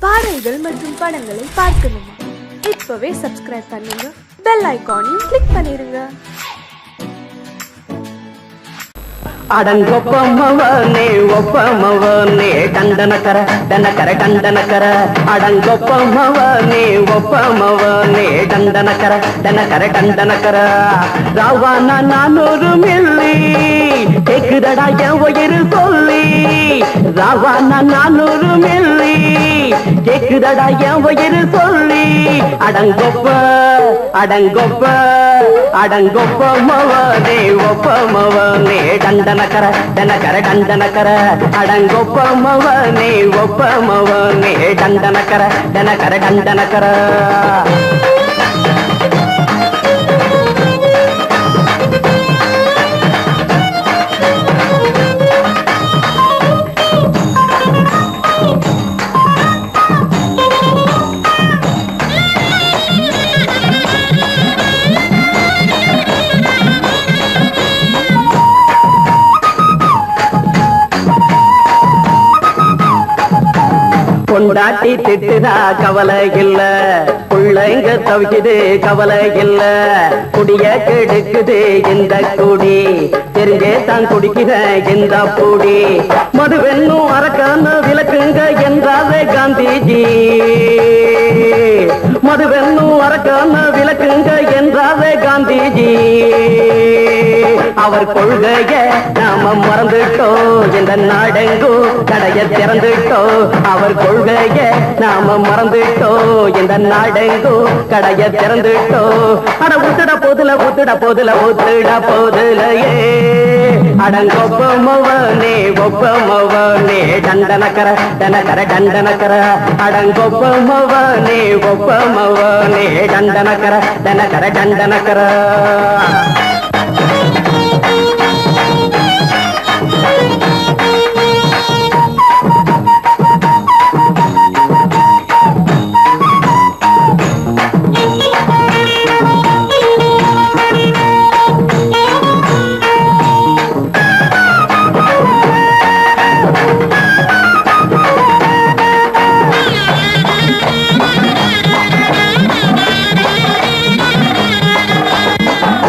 பாடல்கள் மற்றும் படங்களை பார்க்கணுமா? இப்பவே சப்ஸ்கிரைப் பண்ணுங்க, பெல் ஐகானையும் கிளிக் பண்ணிருங்க. அடங்கொப்பமவனே ஒப்பமவனே டண்டனக்கர டனக்கர டண்டனக்கர அடங்கொப்பமவனே ஒப்பமவனே டண்டனக்கர டனக்கர டண்டனக்கர ராவானா 400 மில்லி கேக்குதடா என் உயிர் சொல்லி ராவானா 400 மில்லி கேக்குதடா என் உயிர் சொல்லி அடங்கொப்ப அடங்கொப்ப அடங்கொப்பமவனே ஒப்பமவனே டண்டனக்கர டனக்கர டண்டனக்கர அடங்கொப்பமவனே ஒப்பமவனே டண்டனக்கர டனக்கர டண்டனக்கர கொண்டாட்டி திட்டுதா கவலை இல்ல, பிள்ளைங்க தவிக்குது கவலை இல்ல, குடிய கெடுக்குது இந்த குடி, தெரிஞ்சே தான் குடிக்கிற இந்த பூடி, மதுவென்னும் அரக்கான விளக்குங்க என்றாவே காந்திஜி, மதுவென்னும் அரக்கான விளக்குங்க என்றாவே காந்திஜி, அவர் கொள்கைய நாம மறந்துட்டோம், இந்த நாடெங்கும் கடைய திறந்துட்டோம், அவர் கொள்கைய நாம மறந்துட்டோம், இந்த நாடெங்கும் கடைய திறந்துட்டோம், அட ஊத்துட போதுல ஊத்துட போதுல ஊத்துட போதுலையே அடங்கொப்பமவனே ஒப்பமவனே டண்டனக்கர டனக்கர டண்டனக்கர அடங்கொப்பமவனே ஒப்பமவனே டண்டனக்கர டனக்கர டண்டனக்கர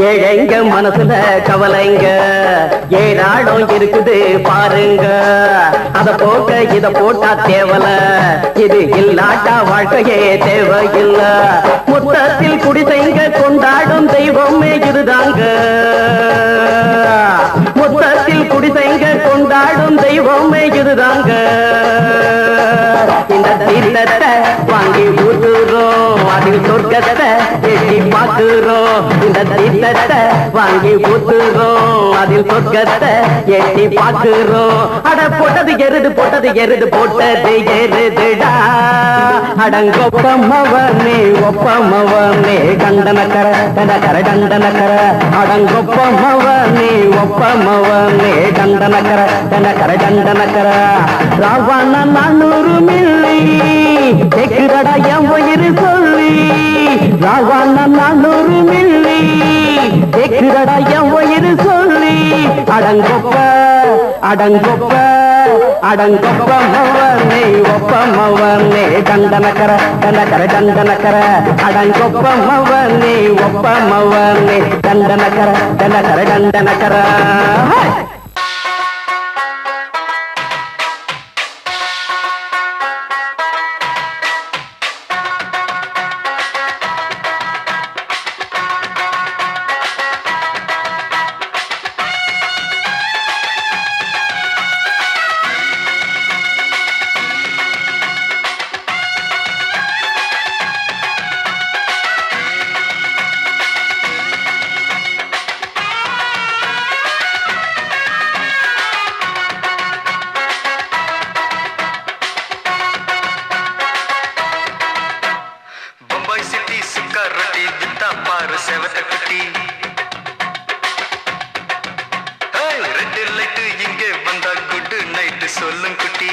ஏழைங்க மனசுல கவலைங்க ஏராளம் இருக்குது பாருங்க, அத போக்க இத போட்டா தேவல, இது இல்லாட்டா வாழ்க்கையே தேவையில்ல, மொத்தத்தில் குடிசைங்க கொண்டாடும் தெய்வமே இதுதாங்க, மொத்தத்தில் குடிசைங்க கொண்டாடும் தெய்வமே இதுதாங்க, இந்த தீர்த்தத்தை வாங்கி ஊத்துறோம், அதில் சொர்க்கத்தை எட்டி பார்க்கிறோம், இந்த தீர்த்தத்தை வாங்கி ஊத்துறோம், அதில் சொர்க்கத்தை எட்டி பார்க்கிறோம், அட போட்டது எருது போட்டது எருது போட்டது எருதுடா அடங்கொப்பமவனே ஒப்பமவனே டண்டனக்கர டனக்கர டண்டனக்கர அடங்கொப்பமவனே ஒப்பமவனே டண்டனக்கர டனக்கர டண்டனக்கர ராவானா 400 மில்லி கேக்குதடா என் உயிர் சொல்லி ராவானா 400 மில்லி கேக்குதடா என் உயிர் சொல்லி அடங்கொப்ப அடங்கொப்ப அடங்கொப்பமவனே ஒப்பமவனே டண்டனக்கர டனக்கர டண்டனக்கர அடங்கொப்பமவனே ஒப்பமவனே டண்டனக்கர டனக்கர டண்டனக்கர சொல்லும் குட்டி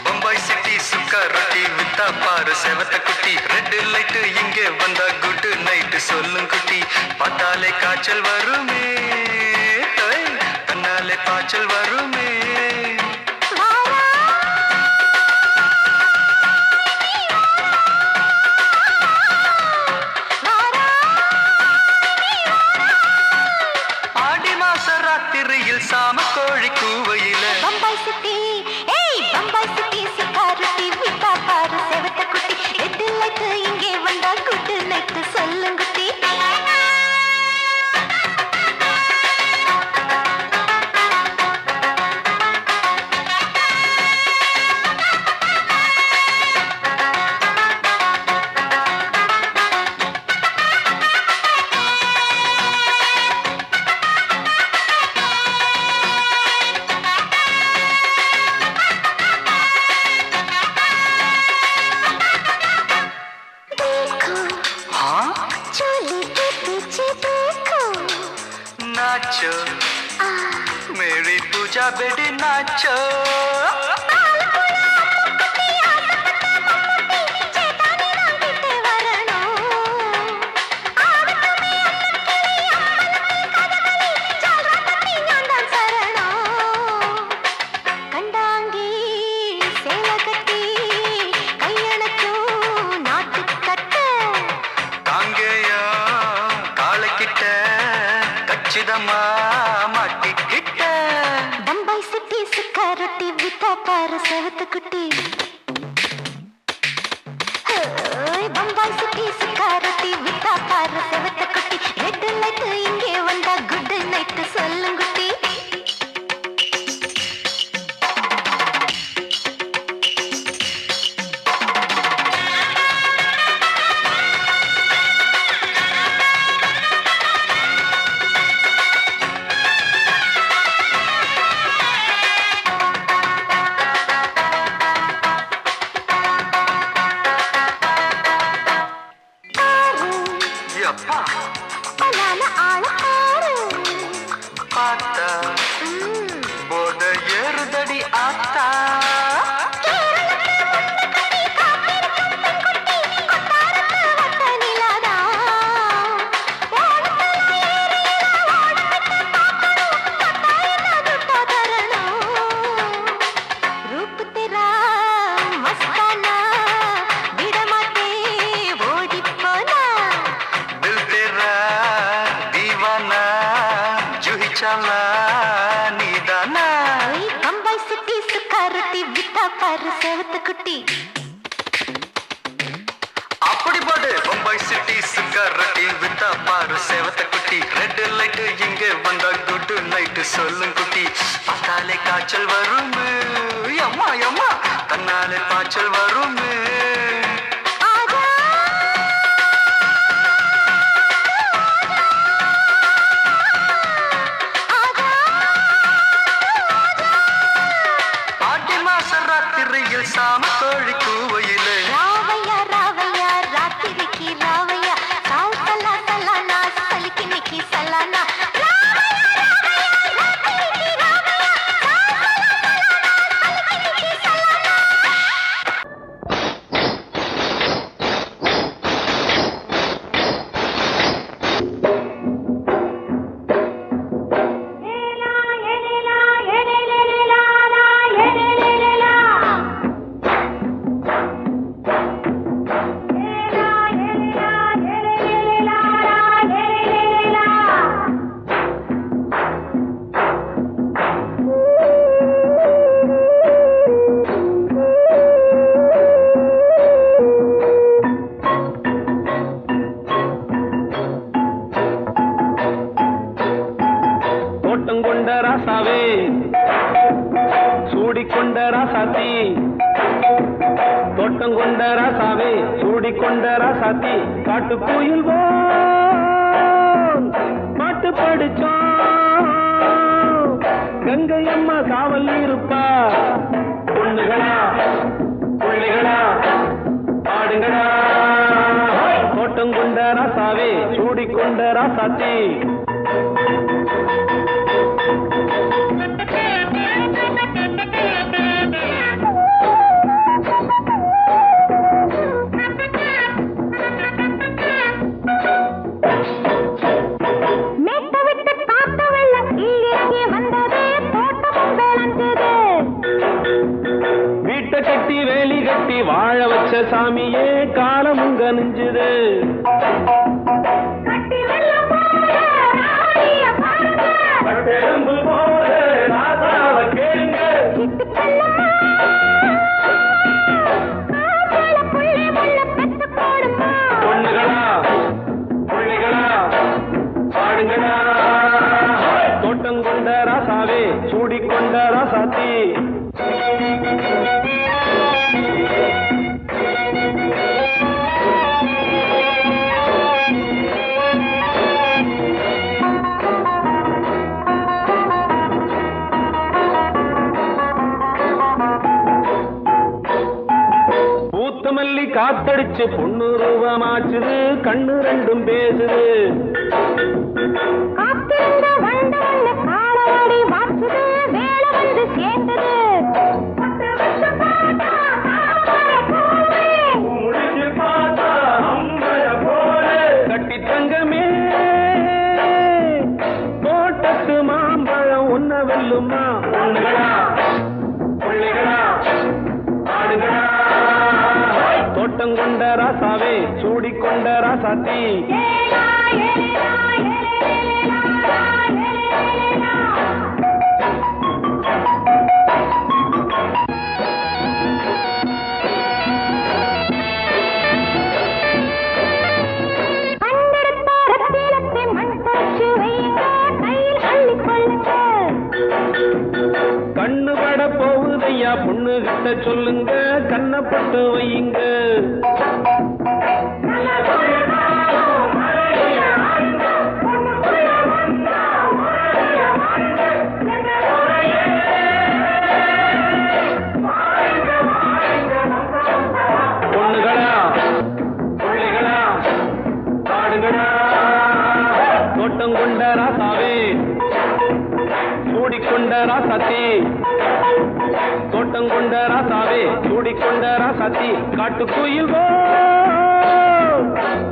பம்பாய் சிட்டி சுக்கா ரொட்டி வித்தா பாரு செவத்த குட்டி ரெட் லைட் இங்கே வந்தா குட் நைட் சொல்லும் குட்டி பார்த்தாலே காய்ச்சல் வருமே தன்னாலே பாய்ச்சல் வருமே வெடி நாச்சோ கச்சிதமா மாட்டிக்கிட்ட பம்பாய் சிட்டி சுக்காரொட்டி வித்தா பாரு செவத்து குட்டி பம்பாய் சிட்டி சுக்காரொட்டி வித்தா பாரு செவத்து குட்டி ரெட் லைட் இங்கே வந்தா குட் நைட் சொல்லுங்குட்டி பார்த்தா போத ஏறுதடி ஆத்தா பம்பாய் சிட்டி சுக்காரொட்டி வித்தா பாரு செவத்து குட்டி அப்படி போடு பம்பாய் சிட்டி சுக்காரொட்டி வித்தா பாரு செவத்த குட்டி ரெட் லைட் இங்கே வந்தா குட் நைட் சொல்லும் குட்டி பார்த்தாலே காய்ச்சல் வரும் அம்மா அம்மா தன்னாலே பாய்ச்சல் வரும் சாம கோழி கூவையிலே ராவையா ராவையா ராத்திரிக்கு ராவையா சால் சலா சலானா சலிக்கு நிக்கி சலானா கொண்ட ராசாவே சூடிக்கொண்ட ராசாத்தி தோட்டம் கொண்ட ராசாவே சூடிக்கொண்ட ராசாத்தி காட்டு கோயில் பாட்டு படிச்சோம் கங்கை அம்மா காவல் இருப்பா பொண்ணுகளா பிள்ளைகளா பாடுங்களா தோட்டம் கொண்ட ராசாவே சூடிக்கொண்ட ராசாத்தி வீட்டை கட்டி வேலி கட்டி வாழ வச்ச சாமியே காலமுங்க நெஞ்சுது பொண்ணுகளா பிள்ளைகளா பாடுங்களா தோட்டம் கொண்ட ராசாவே சூடிக்கொண்ட ராசாத்தி பூத்தமல்லி காத்தடிச்சு பொண்ணு ரூபமாச்சுது கண்ணு ரெண்டும் பேசுது காத்திருந்த வண்ட காலவாடி வாச்சுது வேலை ஏந்தது கட்டி தங்கமே தோட்டத்து மாம்பழம் உன்ன வெல்லுமா தோட்டம் கொண்ட ராசாவே சூடிக்கொண்ட ராசாத்தி கண்ணு பட போகுதையா பொண்ணு கிட்ட சொல்லுங்க கண்ணப்பட்டு வையுங்க பொண்ணுகளா பிள்ளைகளா காடுகளா தோட்டம் கொண்ட ராசாவே சூடிக்கொண்ட ராசாத்தி தோட்டம் கொண்ட ராசாவே சூடிக்கொண்ட ராசாத்தி காட்டுக்குயில்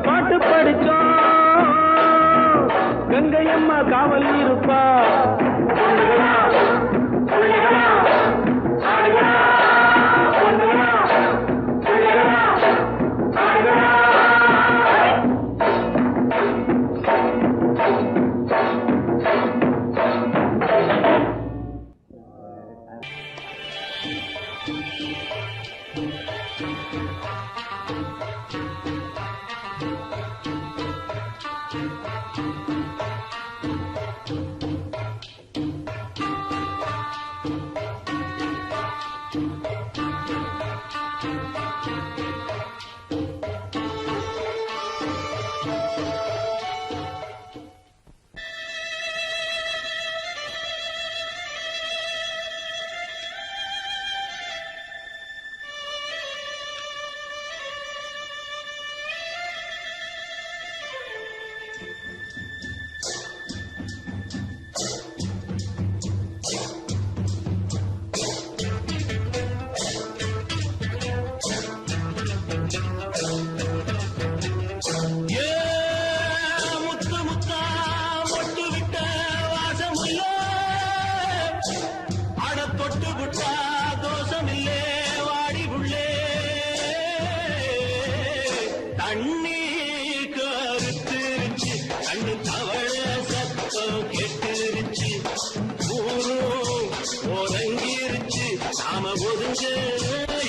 பாட்டு படிச்சோம் கங்கையம்மா காவல் இருப்பா பொண்ணுகளா பிள்ளைகளா ஆடுகளா பொண்ணுகளா பிள்ளைகளா ஆடுகளா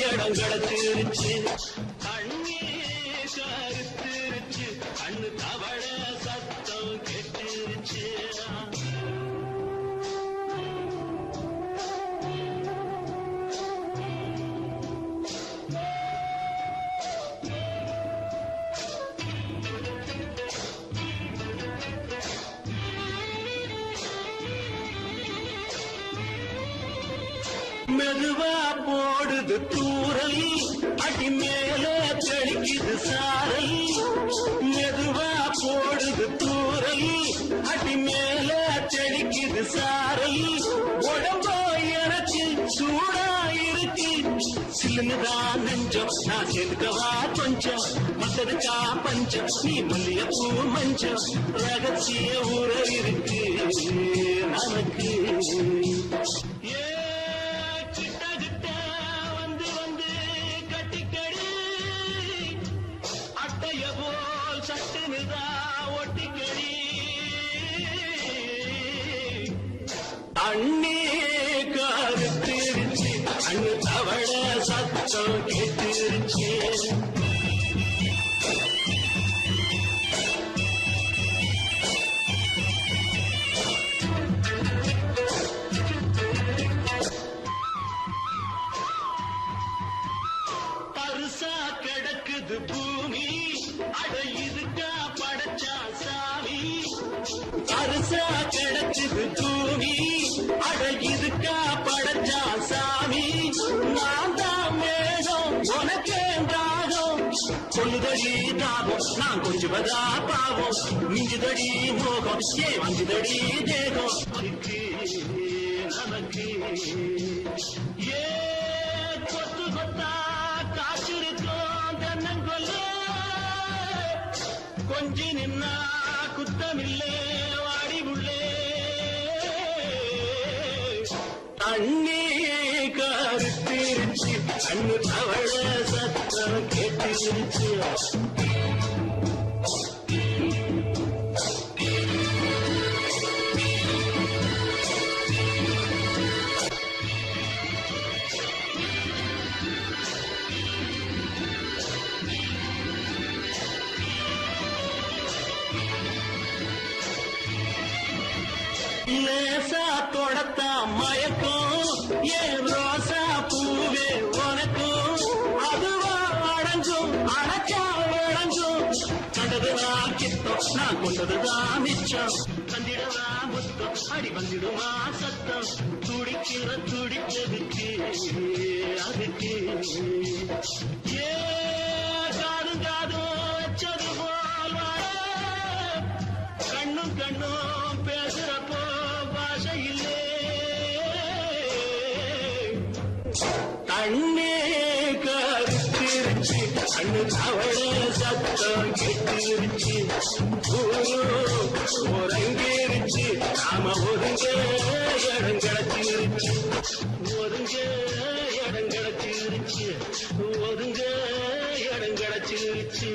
இடம் கிடைச்சிருச்சு கண்ணே கருத்திருச்சு கண்ணு தவள சத்தம் கெட்டுருச்சு மெதுவா போடுது தூரல் அடி மேல தெளிக்குது சாரல் மெதுவா போடுது தூரல் அடி மேல தெளிக்குது சாரல் உடம்போ எனக்கு சூடா இருக்கு சில்லுதான் நெஞ்சம் நான் சேர்க்கவா கொஞ்சம் மத்ததுக்கா பஞ்சம் நீ மல்லிய பூ மஞ்சம் ரகசிய உறவு இருக்கு நமக்கு அண்ணே கருத்திருச்சு அண்ணு தவள சத்தம் கேட்டுருச்சு பருசா கிடக்குது பூமி அட இதுக்கா படைச்சா சாமி பருசா கிடக்குது பூமி அட இதுக்கா படைச்சா சாமி நான் தான் மேகம் உனக்கே தாகம் சொல்லுதடி தாபம் நான் கொஞ்சுவதா பாவம் மிஞ்சுதடி மோகம் ஏ வஞ்சுதடி தேகம் நமக்கு ஏ கொத்து கொத்தா காற்றிருக்கும் தென்னங்கொல்ல கொஞ்சி நின்னா குத்தமில்லே வாடி உள்ளே தண்ணி கருத்திருச்சு கண்ணு தவழ சத்தம் கேட்டிருச்சு லேசா தொடத்தா மயக்கும் ஏன் ரோசா பூவே உனக்கும் அதுவா அடங்கும் அடைச்சா விளங்கும் கண்டதுதான் கித்தம் நான் கொண்டதுதான் மிச்சம் தந்திடவா முத்தம் அடி வந்துடுமா சத்தம் துடிக்கிற துடிப்பதுக்கு அதுக்கு ஏ காதும் காதும் வச்சது போல் கண்ணும் கண்ணும் பேசுறப்போ பாஷை இல்லே தண்ணே கருத்திருச்சு கண்ணு தவழ சத்தம் கெட்டிருச்சு ஒருங்கிருச்சு நாம ஒருங்க இடம் கிடச்சிருச்சு ஒருங்க இடம் கிடச்சிருச்சு ஒருங்க இடம் கிடச்சிருச்சு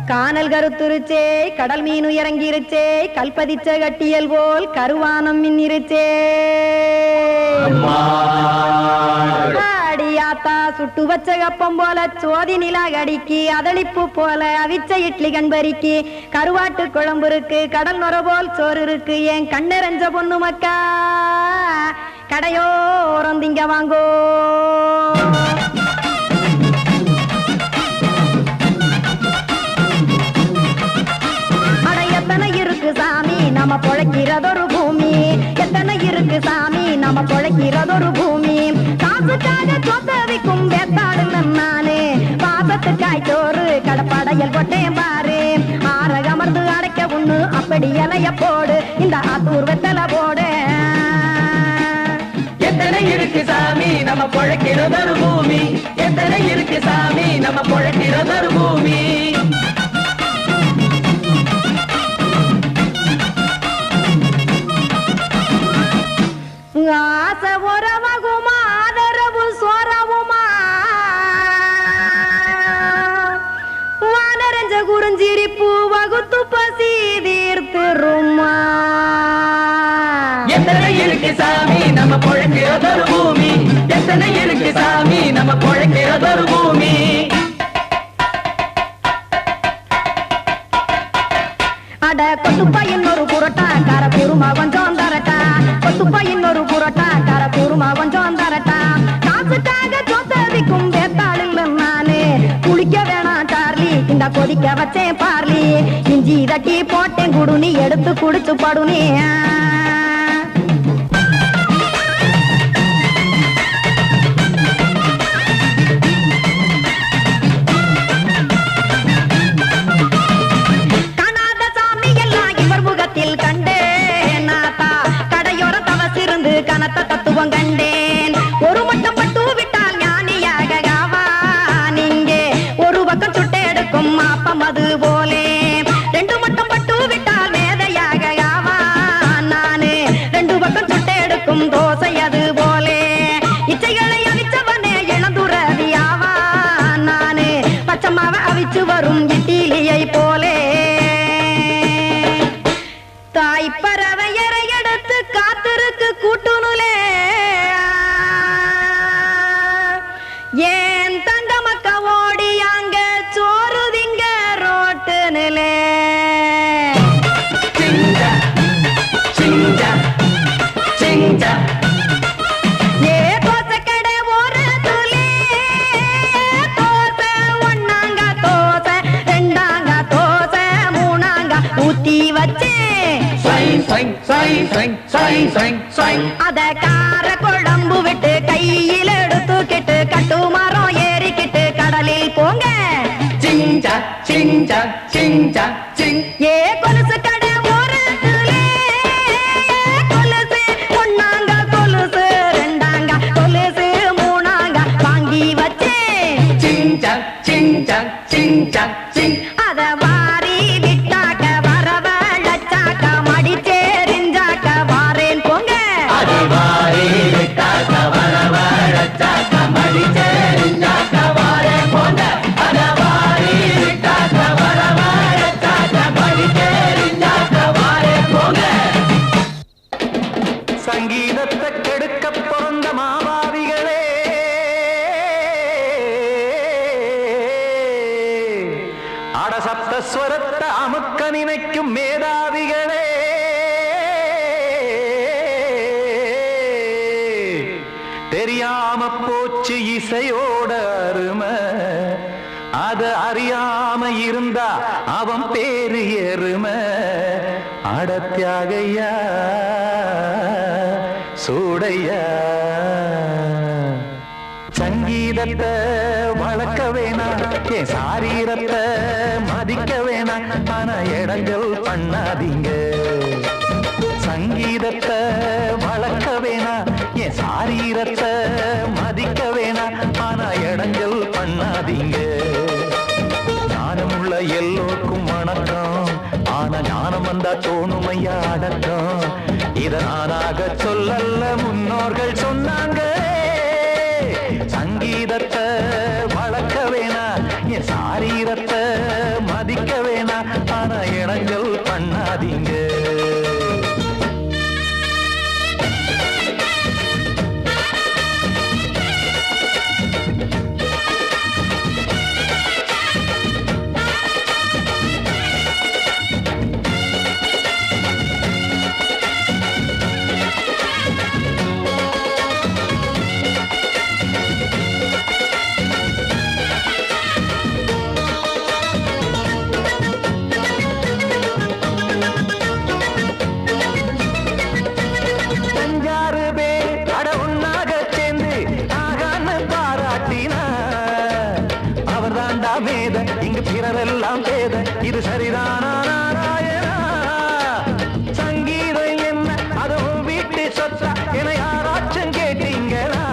கானல் கருத்துருச்சே கடல் மீன் இறங்கிருச்சே கல்பதிச்ச கட்டியல் போல் கருவானம் மின்னிருச்சே ஆடியாத்தா சுட்டு வச்ச கப்பம் போல சோதி நிலா கடிக்கு அதளிப்பு போல அவிச்ச இட்லி கண்பறிக்கு கருவாட்டு குழம்பு இருக்கு கடல் நுர போல் சோறு இருக்கு என் கண்ணெரஞ்ச பொண்ணு மக்கா கடையோரம் திங்க வாங்கோ எத்தனை இருக்கு சாமி நம்ம பொழைக்கிறதொரு பூமி எத்தனை இருக்கு சாமி நம்ம பொழைக்கிறதொரு பூமி காசுக்காக சொத்தவிக்கும் வேத்தாடு நானே பாசத்துக்காய் சோறு கடப்படையல் போட்டேன் பாரு ஆரகமர்ந்து அடைக்க ஒண்ணு அப்படி இலைய போடு இந்த ஆத்தூர் வெத்தலை போடு எத்தனை இருக்கு சாமி நம்ம பொழைக்கிறதொரு பூமி எத்தனை இருக்கு சாமி நம்ம பொழைக்கிறதொரு பூமி ஆசை உறவகுமா ஆதரவு சோரவுமா வானரஞ்ச குறிஞ்சிரிப்பு வகுத்து பசி தீர்த்துருமா எத்தனை இருக்கு சாமி நம்ம பொழைக்கிறதொரு பூமி எத்தனை இருக்கு சாமி நம்ம பொழைக்கிறதொரு பூமி அட கொத்துப்பா இன்னொரு புரோட்டா கார குருமா கொஞ்சம் தரட்டா கொத்துப்பா இன்னொரு புரோட்டா கார குருமா கொஞ்சம் தரட்டா காசுக்காக சொத்ததிக்கும் வேத்தாளில் நானு குளிக்க வேணாம் சார்லி இந்த கொதிக்க வச்சேன் பார்லி இஞ்சி தட்டி போட்டேன் குடுனி எடுத்து குடிச்சு படுனி கண்டேன் நாத்தா கடையோர தவசிருந்து கனத்த தத்துவம் கண்டேன் ஒரு மட்டும் பட்டு விட்டால் ஞானியாக காவா நீங்கே ஒரு பக்கம் சுட்டு எடுக்கும் மாப்பம் அது போலே ரெண்டு மட்டும் பட்டு விட்டால் மேதையாக காவா சிங்சா ஏ தோசை கடை ஓரத்துலே தோசை ஒண்ணாங்க தோசை ரெண்டாங்க தோசை மூணாங்க ஊத்தி வச்சேன் அத கார குழம்பு விட்டு கையில் எடுத்துக்கிட்டு கட்டு மரம் ஏறிக்கிட்டு கடலில் போங்க சிங்சா சிங்சா சிங்சா சிங் ஏ கொலுசு கடை ஓரத்துலே கொலுசு ஒண்ணாங்க கொலுசு ரெண்டாங்க கொலுசு மூணாங்க வாங்கி வச்சேன் சிங்சா சிங்சா சிங்சா சிங் அத வாரி விட்டாக்க வரவழைச்சாக்க மடிச்சேரிஞ்சாக்க வாரேன் போங்க அதிவாரி விட்டாக்க வரவழைச்சாக்க மடிச்சேரிஞ்சாக்க வாரே போங்க அதவாரி விட்டாக்க வரவழைச்சாக்க மடிச்சேரிஞ்சாக்க வாரே போங்க சங்கீதத்தை கெடுக்க பிறந்த மாவாவிகளே அடசப்தஸ்வரத்தை அமுக்க நினைக்கும் மேதாவிகளே தெரியாம போச்சு இசையோட அருமை அது அறியாம இருந்தா அவன் பேரு எருமை அடத்தியாகையா சூடையா சங்கீதத்தை வளர்க்க வேணாம் என் சாரீரத்தை மதிக்க வேணாம் ஆனா இடங்கள் பண்ணாதீங்க சங்கீதத்தை வளர்க்க வேணாம் என் சாரீரத்தை மதிக்க வேணாம் ஆனா இடங்கள் பண்ணாதீங்க ஞானமுள்ள எல்லோருக்கும் வணக்கம் ஆனா ஞானம் வந்தா தோணுமையா அடக்கம் இத நானாக சொல்லல்ல முன்னோர்கள் சொன்னாங்க சங்கீதத்தை வளர்க்க வேணா என் சாரீரத்தை மதிக்க வேணா ஆனா இடங்கள் பண்ணாதீங்க அஞ்சாறு பேர் அட ஒன்னாக சேர்ந்து ஆகான்னு பாராட்டினா அவர் தாண்டா மேத இங்கு பிறரெல்லாம் பேத இது சரிதானா நாராயணா சங்கீதம் என்ன அதுவும் வீட்டு சொத்தா என யாராச்சும் கேட்டீங்களா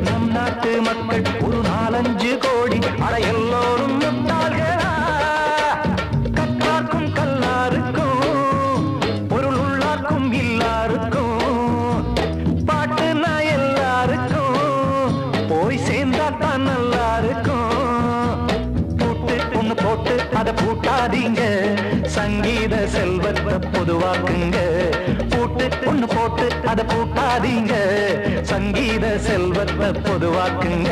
நம் நாட்டு மக்கள் ஒரு 4-5 கோடி அட எல்லோரும் முட்டாள்களா கற்றார்க்கும் கல்லாருக்கும் பொருள் உள்ளார்க்கும் எல்லாருக்கும் பாட்டுனா எல்லாருக்கும் போய் சேர்ந்தா தான் நல்லா இருக்கும் பூட்டு ஒண்ணு போட்டு அதை பூட்டாதீங்க சங்கீத செல்வத்தை பொதுவாக்குங்க பூட்டு ஒண்ணு போட்டு அதை பூட்டாதீங்க சங்கீத செல்வத்தை பொதுவாக்குங்க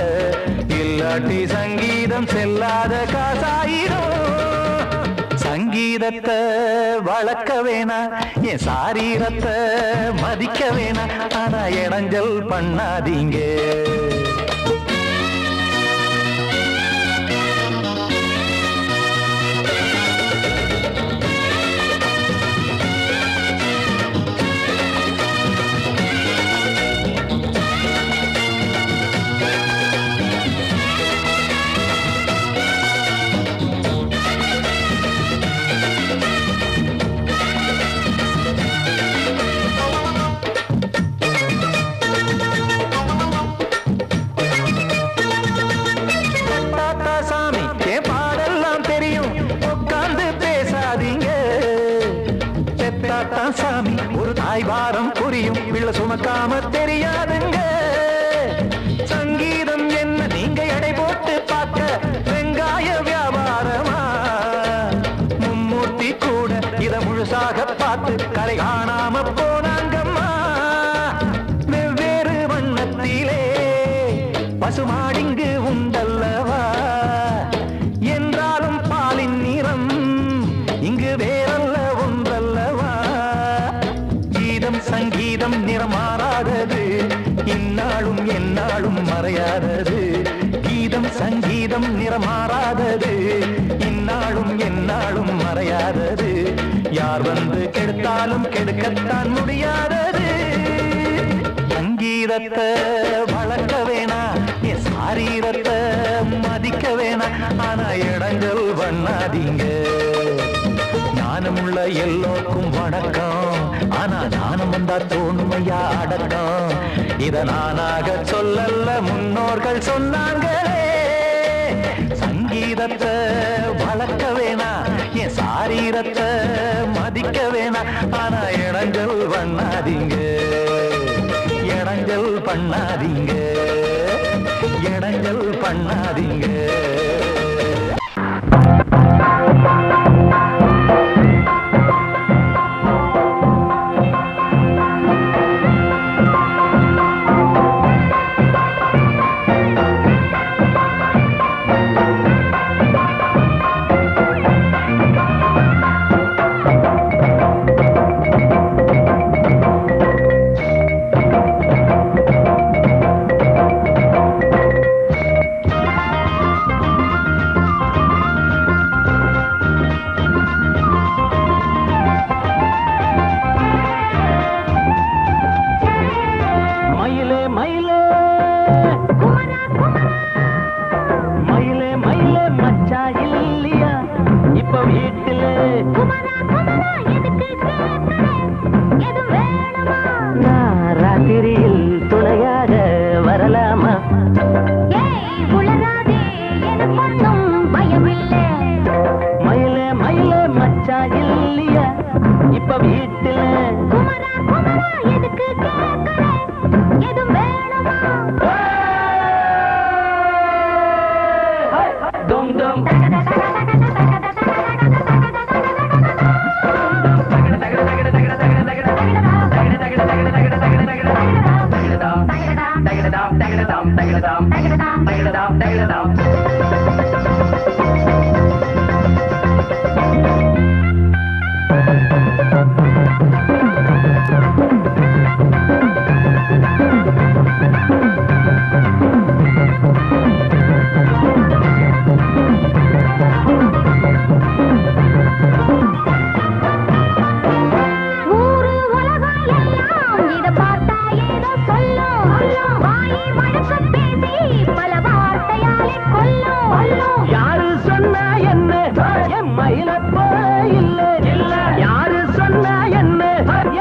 இல்லாட்டி சங்கீதம் செல்லாத காசாயிரும் சங்கீதத்தை வளர்க்க வேணா என் சாரீரத்தை மதிக்க வேணா ஆனா இடைஞ்சல் பண்ணாதீங்க சாமி ஒரு தாய் வாரம் புரியும் பிள்ளை சுமக்காம தெரியாதுங்க சங்கீதம் என்ன நீங்க எடை போட்டு பார்க்க வெங்காய வியாபாரமா மும்மூர்த்தி கூட இத முழுசாக பார்த்து கரை காணாம போனாங்கம்மா வெவ்வேறு வண்ணத்திலே பசுமாடிங்கு உண்டல்லவா என்றாலும் பாலின் நிறம் இங்கு வேறல்ல ஒன்றல்லவா கீத கீதம் சங்கீதம் நிறமாறாதது, இந்நாளும் எந்நாளும் மறையாதது. கீதம் சங்கீதம் நிறமாறாதது, இந்நாளும் எந்நாளும் மறையாதது. யார் வந்து கெடுத்தாலும் கெடுக்கத்தான் முடியாதது. சங்கீதத்தை வளர்க்க வேணா, என் சாரீரத்தை மதிக்க வேணா, ஆனா இடங்கள் பண்ணாதீங்க. ஞானமுள்ள எல்லோருக்கும் வணக்கம், ஆனா ஞானம் வந்தா தோணுமையா அடக்கம். இத நானாக சொல்லல, முன்னோர்கள் சொன்னாங்களே. சங்கீதத்தை வளர்க்க வேணா, என் சாரீரத்தை மதிக்க வேணா, ஆனா இடங்கள் பண்ணாதீங்க, இடங்கள் பண்ணாதீங்க, இடங்கள் பண்ணாதீங்க. ராத்திரியில் துணையாக வரலாமா? மயிலே மயிலே மச்சா இல்லையா இப்ப வீட்டுல? தும் தும் யாரு சொன்னா என்ன என் மயில போல இல்ல இல்ல, யாரு சொன்னா என்ன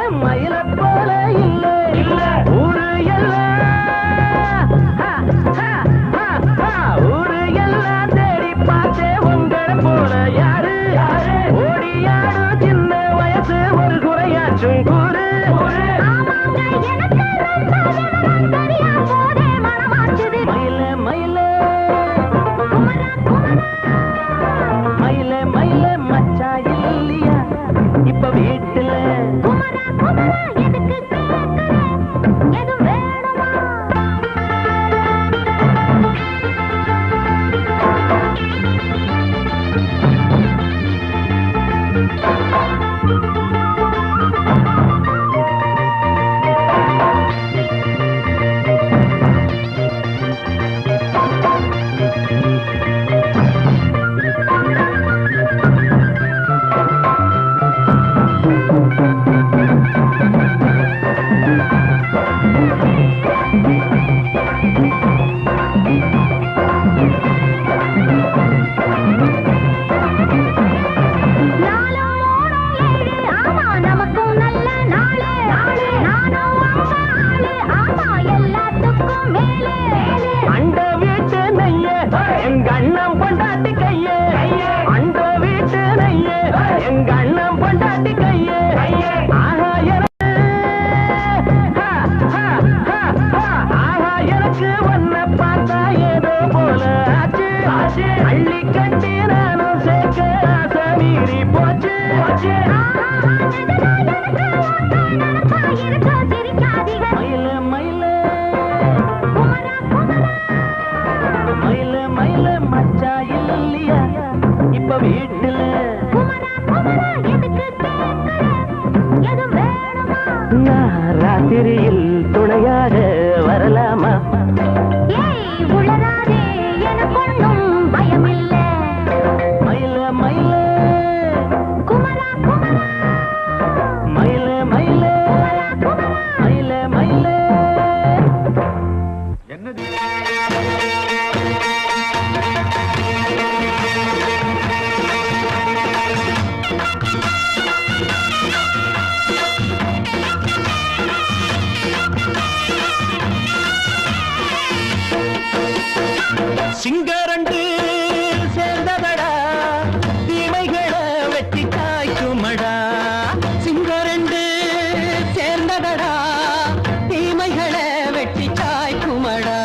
என் மயில போல இல்ல இல்ல. ஊரு எல்லாம் ஊரு எல்லாம் தேடி பார்த்தே உங்களை போல யாரு ஓடி யாரு சின்ன வயசு ஒரு குறையாச்சும் கூறு. மயில மயில மயிலே மயிலே மச்சா இல்லையா இப்ப வீட்டுல? ராத்திரியில் துணையாக வரலாமா? ஏய் உளராதே எனக்கொன்னும் பயமில்லை. மயில மயில குமரா குமரா மயில மயில மயில மயில என்னது சிங்கரண்டு சேர்ந்ததடா தீமைகளை வெட்டி காய்க்குமடா. சிங்கரண்டு சேர்ந்ததடா தீமைகளை வெட்டி காய்க்குமடா.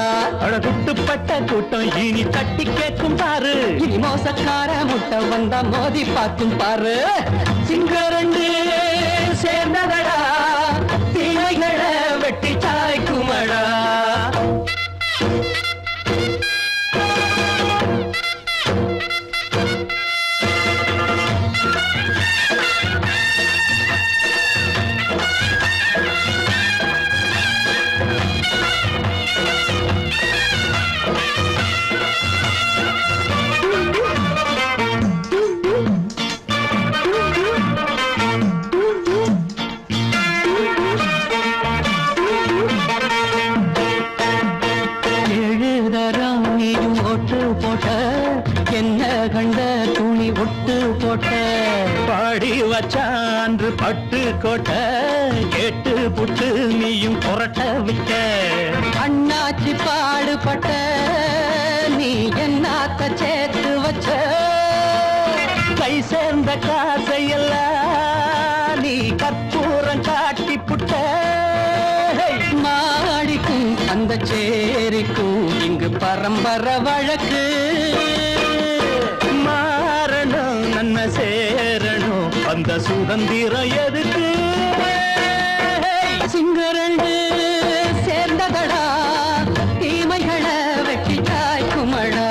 அழகுட்டுப்பட்ட கூட்டம் இனி தட்டி கேட்கும் பாரு. இனி மோசக்கார முட்டை வந்தா மோதி பார்க்கும் பாரு. சிங்கரண்டு சேர்ந்ததடா தீமைகளை வெட்டி காய்க்குமடா. என்ன கண்ட துணி ஒட்டு போட்ட பாடி வச்சான்று பட்டு கோட்ட கேட்டு புட்டு நீயும் புரட்ட விட்ட அண்ணாச்சி பாடுபட்ட நீ என்னாத்த சேர்த்து வச்ச கை சேர்ந்த காசையெல்லாம் நீ கற்பூரம் காட்டி புட்ட மாடிக்கும் அந்த சேரிக்கும் இங்கு பரம்பரை வழக்கு மாறணும் நன்ன சேரணும் அந்த சுதந்திரம் எதுக்கு சிங்கரண்டு சேர்ந்ததடா தீமைகளை வெட்டி காய்க்குமடா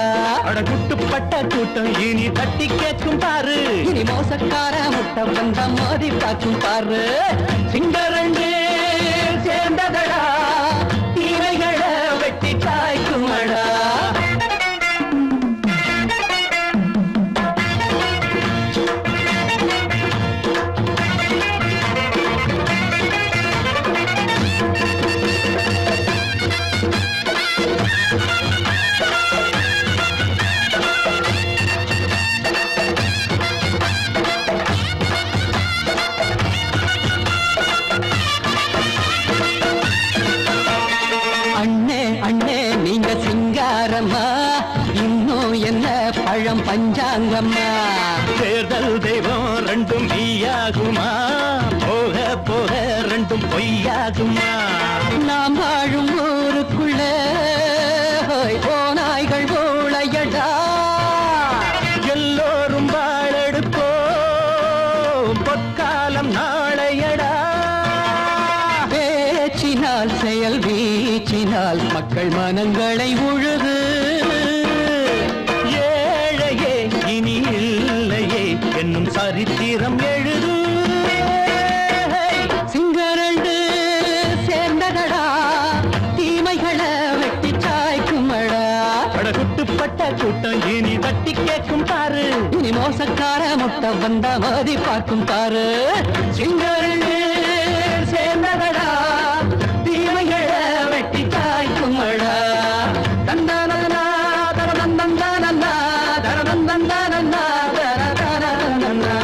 அடகுட்டுப்பட்ட கூட்டம் இனி தட்டி கேட்கும் பாரு இனி மோசக்கார முட்டை வந்தா மோதி பார்க்கும் பாரு சிங்கரண்டு சேர்ந்ததடா தீமைகளை வெட்டி காய்க்குமடா இன்னும் என்ன பழம் பஞ்சாங்கம்மா தேர்தல் தெய்வம் ரெண்டும் மெய்யாகுமா போக போக ரெண்டும் பொய்யாகுமா நாம் வாழும் ஊருக்குள்ள போனாய்கள் ஊழையடா எல்லோரும் வாழெடுப்போம் பொற்காலம் நாளையடா பேச்சினால் செயல் வீச்சினால் மக்கள் மனங்களை உழுது ஏழையே இனி இல்லையே என்னும் சரித்திரம் எழுது சிங்கரண்டு சேர்ந்ததடா தீமைகளை வெட்டி சாய்க்குமடா அடகுட்டுப்பட்ட கூட்டம் இனி தட்டி கேட்கும் பாரு இனி மோசக்கார முட்டை வந்தா மோதி பார்க்கும் பாரு சிங்கரண்டு சேர்ந்ததடா தீமைகளை வெட்டி காய்க்குமடா தந்தானா தரதந்தந்தானா தரதந்தந்தானா தரதந்தந்தானா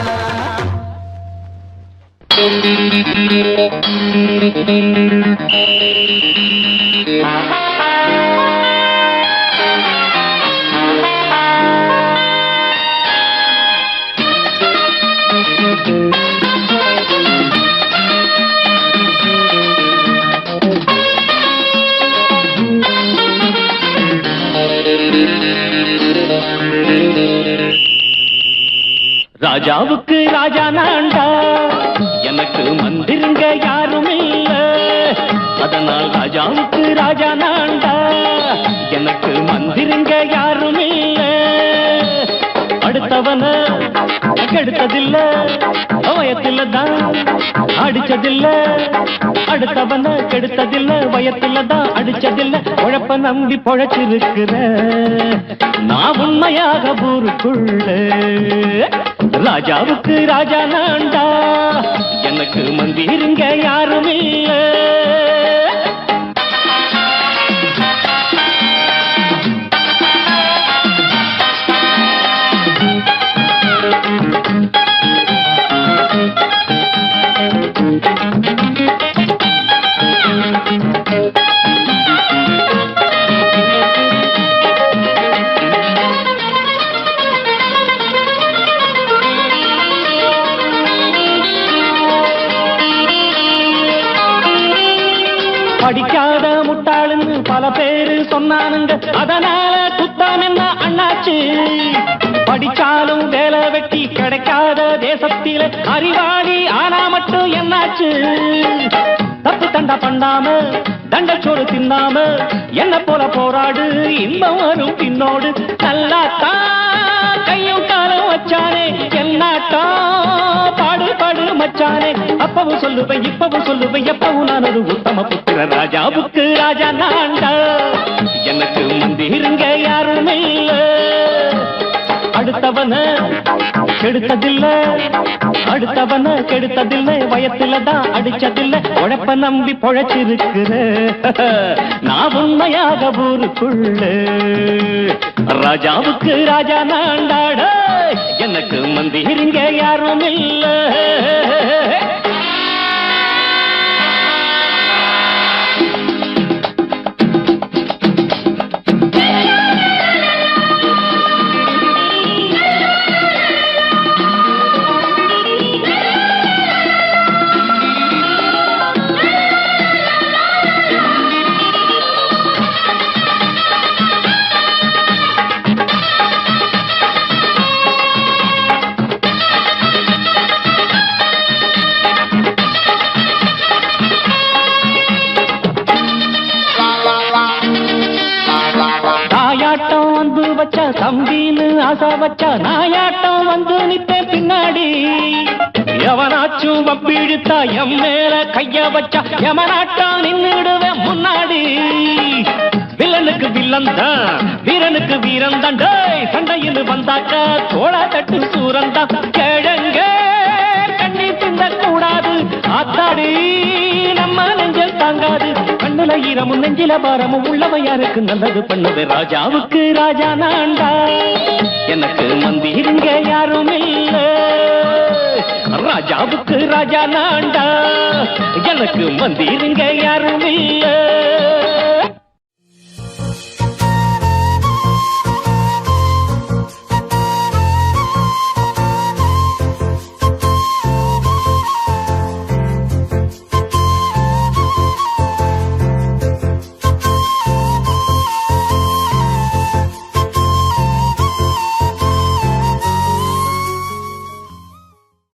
ராஜாவுக்கு ராஜா நான்டா எனக்கு மந்திருங்க யாரும் இல்ல அதனால் ராஜாவுக்கு ராஜா நான்டா எனக்கு மந்திருங்க யாரும் இல்ல அடுத்தவன கெடுத்ததில்ல வயத்தில தான் அடிச்சதில்ல அடுத்தவன கெடுத்ததில்ல வயத்தில தான் அடிச்சதில்ல உழப்ப நம்பி பொழைச்சிருக்கிற நான் உண்மையாக ஊருக்குள்ள ராஜாவுக்கு ராஜா நான்டா எனக்கு மந்திருங்க யாரும் இல்ல படிக்காத முட்டாளுன்னு பல பேரு சொன்னானுங்க அதனால குத்தம் என்ன அண்ணாச்சு படிச்சாலும் வேலை வெட்டி கிடைக்காத தேசத்தில அறிவாளி ஆனா மட்டும் என்னாச்சு தப்பு தண்டா பண்ணாம தண்டச்சோறு தின்னாம என்ன போல போராடு இன்பம் வரும் பின்னோடு நல்லாத்தான் கையும் காலம் வச்சானே என்னாட்டா பாடு பாடு மச்சானே அப்பவும் சொல்லுவேன் இப்பவும் சொல்லுவேன் எப்பவும் நான் ஒரு உத்தம புத்திர ராஜாவுக்கு ராஜா நான்டா எனக்கு மந்திருங்க யாரும் இல்ல அடுத்தவன கெடுத்ததில்ல அடுத்தவன கெடுத்ததில்லை வயத்தில தான் அடிச்சதில்லை உழைப்ப நம்பி பொழைச்சிருக்கிற நான் உண்மையாக ஊருக்குள்ள ராஜாவுக்கு ராஜா நான்டாட எனக்கு மந்திருங்க யாரும் இல்ல தம்பின்னு ஆசா வச்சா நாயாட்டம் வந்து நிப்பேன் பின்னாடி எவனாச்சும் வப்பிழுத்தா எம் மேல கைய வச்சா எவனாட்டம் நின்னுடுவேன் முன்னாடி வில்லனுக்கு வில்லன் தான் வீரனுக்கு வீரன் தான் சண்டையில் வந்தாக்கா தோளா தட்டு சூரன் தான் கிழங்க கண்ணி தின்ன கூடாது ஆத்தாடி நம்ம நெஞ்சல் தாங்காது கண்ணுல ஈரமும் நெஞ்சில பாரமும் உள்ளவன் யாருக்கு நல்லது பண்ணது ராஜாவுக்கு ராஜா நான்டா எனக்கு மந்திருங்க யாரும் இல்ல ராஜாவுக்கு ராஜா நான்டா எனக்கு மந்திருங்க யாரும் இல்ல